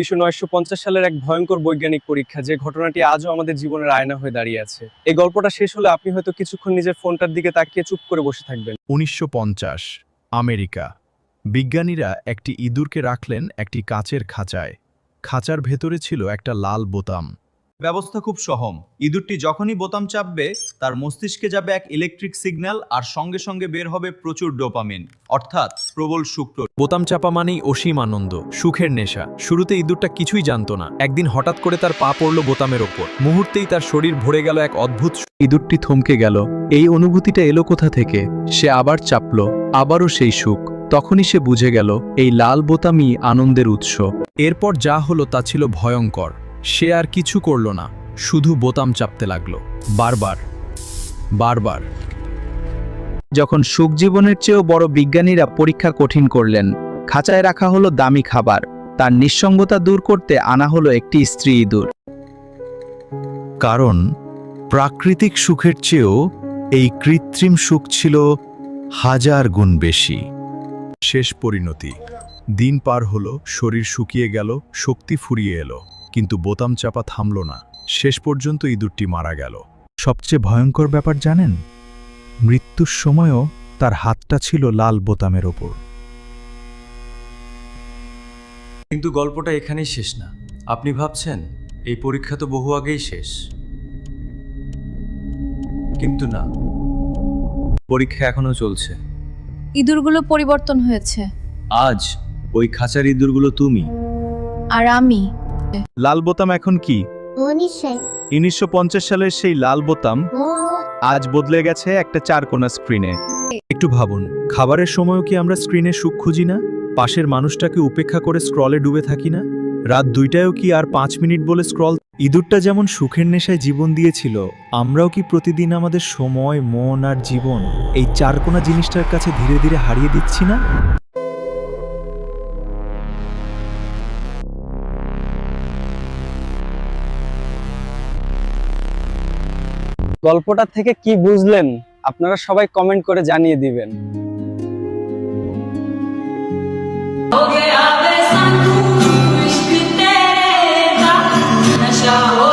1950 সালের এক ভয়ঙ্কর বৈজ্ঞানিক পরীক্ষা, যে ঘটনাটি আজও আমাদের জীবনের আয়না হয়ে দাঁড়িয়ে আছে। এই গল্পটা শেষ হলে আপনি হয়তো কিছুক্ষণ নিজের ফোনটার দিকে তাকিয়ে চুপ করে বসে থাকবেন। 1950 আমেরিকা। বিজ্ঞানীরা একটি ইঁদুরকে রাখলেন একটি কাচের খাঁচায়। খাঁচার ভেতরে ছিল একটা লাল বোতাম। ব্যবস্থা খুব সহজ। ইঁদুরটি যখনই বোতাম চাপবে তার মস্তিষ্কে যাবে এক ইলেকট্রিক সিগন্যাল, আর সঙ্গে সঙ্গে বের হবে প্রচুর ডোপামিন, অর্থাৎ প্রবল সুখ। বোতাম চাপা মানেই অসীম আনন্দ, সুখের নেশা। শুরুতে ইঁদুরটা কিছুই জানতো না। একদিন হঠাৎ করে তার পা পড়ল বোতামের ওপর। মুহূর্তেই তার শরীর ভরে গেল এক অদ্ভুত। ইঁদুরটি থমকে গেল। এই অনুভূতিটা এলো কোথা থেকে? সে আবার চাপল, আবারও সেই সুখ। তখনই সে বুঝে গেল এই লাল বোতামই আনন্দের উৎস। এরপর যা হলো তা ছিল ভয়ঙ্কর। সে আর কিছু করল না, শুধু বোতাম চাপতে লাগলো, বারবার বারবার। যখন সুখ জীবনের চেয়েও বড়, বিজ্ঞানীরা পরীক্ষা কঠিন করলেন। খাঁচায় রাখা হলো দামি খাবার, তার নিঃসঙ্গতা দূর করতে আনা হলো একটি স্ত্রী ইঁদুর। কারণ প্রাকৃতিক সুখের চেয়েও এই কৃত্রিম সুখ ছিল 1000 গুণ বেশি। শেষ পরিণতি। দিন পার হলো, শরীর শুকিয়ে গেল, শক্তি ফুরিয়ে এলো, কিন্তু বোতাম চাপা থামল না। শেষ পর্যন্ত ইঁদুরটি মারা গেল। সবচেয়ে ভয়ঙ্কর ব্যাপার জানেন? মৃত্যুর সময়ও তার হাতটা ছিল লাল বোতামের ওপর। কিন্তু গল্পটা এখানেই শেষ না। আপনি ভাবছেন এই পরীক্ষা তো বহু আগেই শেষ, কিন্তু না, পরীক্ষা এখনো চলছে। ইঁদুরগুলো পরিবর্তন হয়েছে, আজ ওই খাঁচার ইঁদুরগুলো তুমি। আর আমি। লাল বোতাম এখন কি? 1950 সালের সেই লাল বোতাম আজ বদলে গেছে একটা চারকোনা স্ক্রিনে। একটু ভাবুন, খাবারের সময়ও কি আমরা স্ক্রিনে সুখ খুঁজি না? পাশের মানুষটাকে উপেক্ষা করে স্ক্রলে ডুবে থাকি না? রাত 2টায়ও কি আর 5 মিনিট বলে স্ক্রল? ইঁদুরটা যেমন সুখের নেশায় জীবন দিয়েছিল, আমরাও কি প্রতিদিন আমাদের সময়, মন আর জীবন এই চারকোনা জিনিসটার কাছে ধীরে ধীরে হারিয়ে দিচ্ছি না? গল্পটা থেকে কি বুঝলেন আপনারা সবাই কমেন্ট করে জানিয়ে দিবেন। हो गया वे संतूर इश्क तेरे दा नशा हो